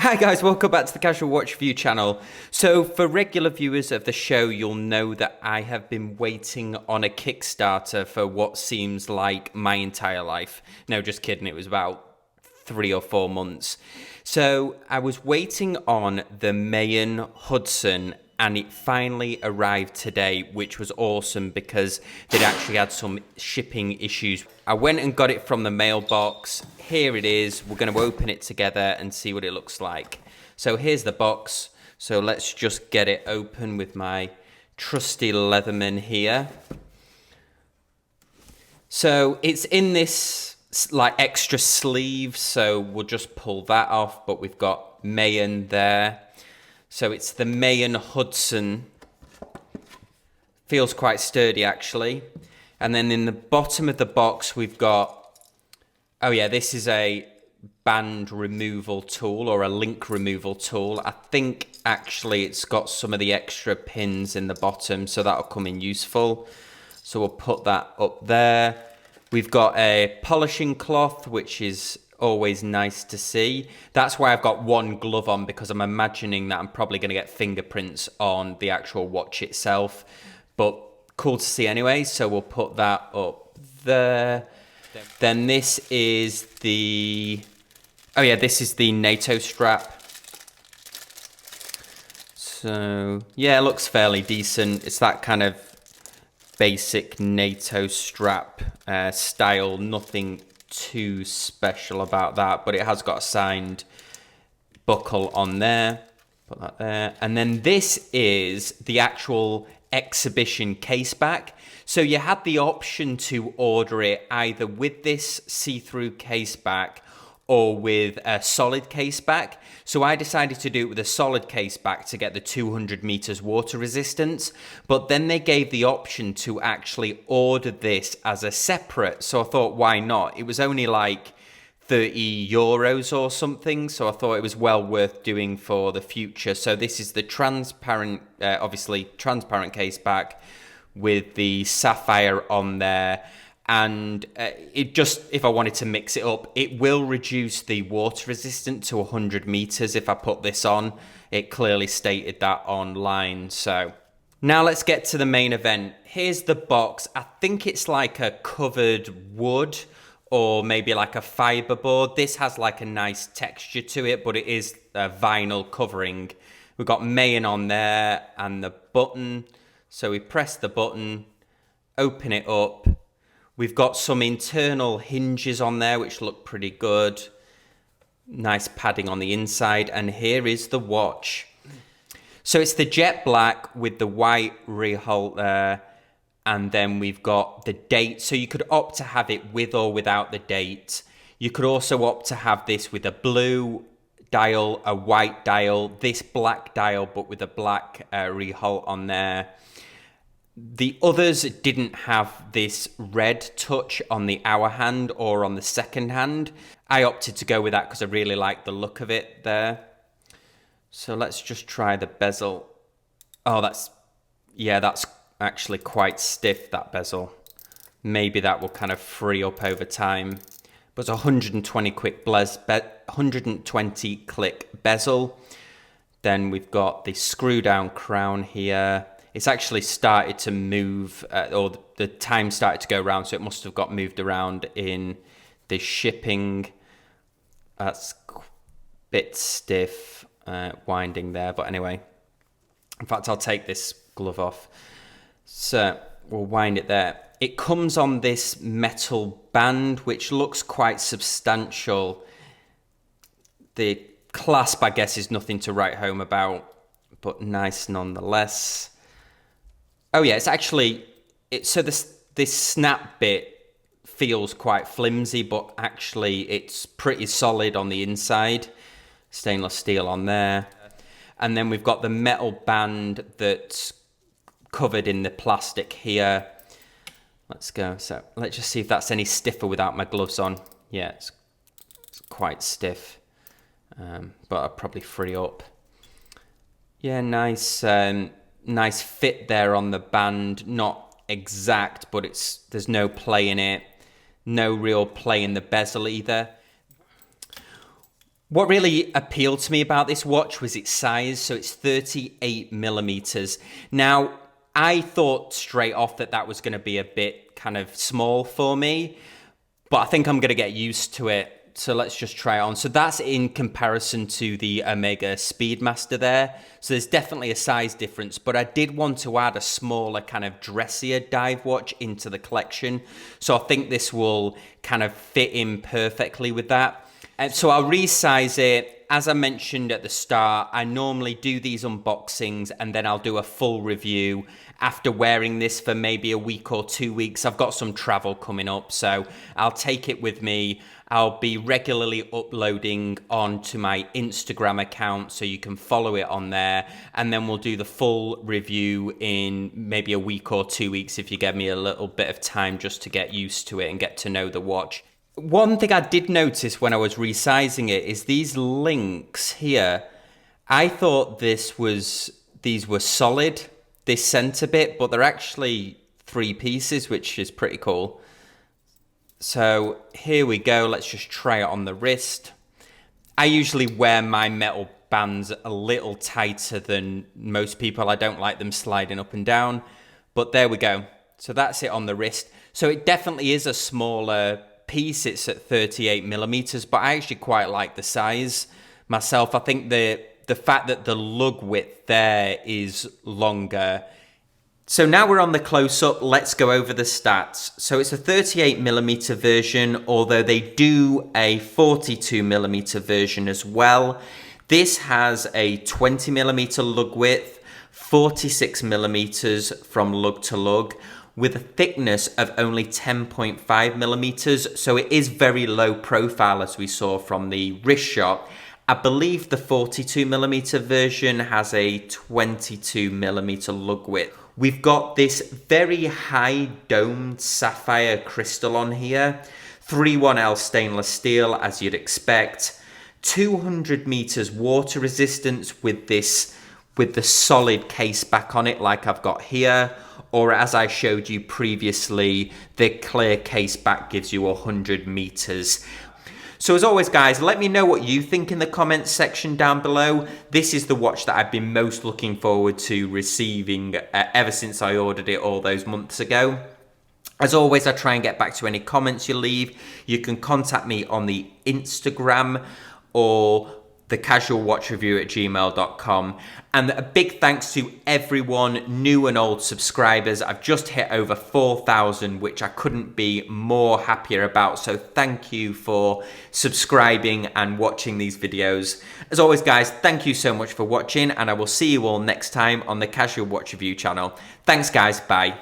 Hi guys, welcome back to the Casual Watch View channel. So for regular viewers of the show, you'll know that I have been waiting on a Kickstarter for what seems like my entire life. No, just kidding, it was about 3 or 4 months. So I was waiting on the Maen Hudson and it finally arrived today, which was awesome because they'd actually had some shipping issues. I went and got it from the mailbox. Here it is. We're going to open it together and see what it looks like. So here's the box. So let's just get it open with my trusty Leatherman here. So it's in this like extra sleeve, so we'll just pull that off, but we've got Maen there. So it's the Maen Hudson. Feels quite sturdy actually. And then in the bottom of the box we've got, oh yeah, this is a band removal tool or a link removal tool. I think actually it's got some of the extra pins in the bottom, so that'll come in useful. So we'll put that up there. We've got a polishing cloth, which is always nice to see. That's why I've got one glove on, because I'm imagining that I'm probably going to get fingerprints on the actual watch itself, but cool to see anyway. So we'll put that up there. Then this is the, oh yeah, this is the NATO strap. So yeah, it looks fairly decent. It's that kind of basic NATO strap style, nothing too special about that, but it has got a signed buckle on there. Put that there. And then this is the actual exhibition case back. So you had the option to order it either with this see-through case back or with a solid case back. So I decided to do it with a solid case back to get the 200 meters water resistance, but then they gave the option to actually order this as a separate. So I thought, why not? It was only like 30 euros or something, so I thought it was well worth doing for the future. So this is the transparent, obviously transparent case back with the sapphire on there. And it just, if I wanted to mix it up, it will reduce the water resistance to 100 meters if I put this on. It clearly stated that online. So now let's get to the main event. Here's the box. I think it's like a covered wood or maybe like a fiberboard. This has like a nice texture to it, but it is a vinyl covering. We've got Maen on there and the button. So we press the button, open it up. We've got some internal hinges on there, which look pretty good. Nice padding on the inside. And here is the watch. So it's the jet black with the white reholt there. And then we've got the date. So you could opt to have it with or without the date. You could also opt to have this with a blue dial, a white dial, this black dial, but with a black reholt on there. The others didn't have this red touch on the hour hand or on the second hand. I opted to go with that because I really like the look of it there. So let's just try the bezel. Oh, that's actually quite stiff, that bezel. Maybe that will kind of free up over time. But it's 120 click bezel. Then we've got the screw down crown here. It's actually started to move, or the time started to go around, so it must have got moved around in the shipping. That's a bit stiff, winding there, but anyway. In fact, I'll take this glove off. So we'll wind it there. It comes on this metal band, which looks quite substantial. The clasp, I guess, is nothing to write home about, but nice nonetheless. Oh yeah, it's actually, so this snap bit feels quite flimsy, but actually it's pretty solid on the inside. Stainless steel on there. And then we've got the metal band that's covered in the plastic here. Let's go. So let's just see if that's any stiffer without my gloves on. Yeah, it's quite stiff, but I'll probably free up. Yeah, nice. Nice fit there on the band, not exact, but there's no play in it. No real play in the bezel either. What really appealed to me about this watch was its size. So it's 38 millimeters. Now, I thought straight off that that was going to be a bit kind of small for me, but I think I'm going to get used to it. So let's just try it on. So that's in comparison to the Omega Speedmaster there. So there's definitely a size difference, but I did want to add a smaller kind of dressier dive watch into the collection. So I think this will kind of fit in perfectly with that. And so I'll resize it. As I mentioned at the start, I normally do these unboxings and then I'll do a full review after wearing this for maybe a week or 2 weeks. I've got some travel coming up, so I'll take it with me. I'll be regularly uploading onto my Instagram account, so you can follow it on there. And then we'll do the full review in maybe a week or 2 weeks if you give me a little bit of time just to get used to it and get to know the watch. One thing I did notice when I was resizing it is these links here. I thought these were solid, this center bit, but they're actually 3 pieces, which is pretty cool. So here we go. Let's just try it on the wrist. I usually wear my metal bands a little tighter than most people. I don't like them sliding up and down, but there we go. So that's it on the wrist. So it definitely is a smaller piece. It's at 38 millimeters, but I actually quite like the size myself. I think the fact that the lug width there is longer. So now we're on the close-up, let's go over the stats. So it's a 38 millimeter version, although they do a 42 millimeter version as well. This has a 20 millimeter lug width, 46 millimeters from lug to lug, with a thickness of only 10.5 millimeters. So it is very low profile, as we saw from the wrist shot. I believe the 42 millimeter version has a 22 millimeter lug width. We've got this very high domed sapphire crystal on here, 31L stainless steel as you'd expect, 200 meters water resistance with the solid case back on it like I've got here, or as I showed you previously, the clear case back gives you 100 meters. So as always, guys, let me know what you think in the comments section down below. This is the watch that I've been most looking forward to receiving ever since I ordered it all those months ago. As always, I try and get back to any comments you leave. You can contact me on the Instagram or thecasualwatchreview@gmail.com. And a big thanks to everyone, new and old subscribers. I've just hit over 4,000, which I couldn't be more happier about. So thank you for subscribing and watching these videos. As always, guys, thank you so much for watching, and I will see you all next time on the Casual Watch Review channel. Thanks, guys. Bye.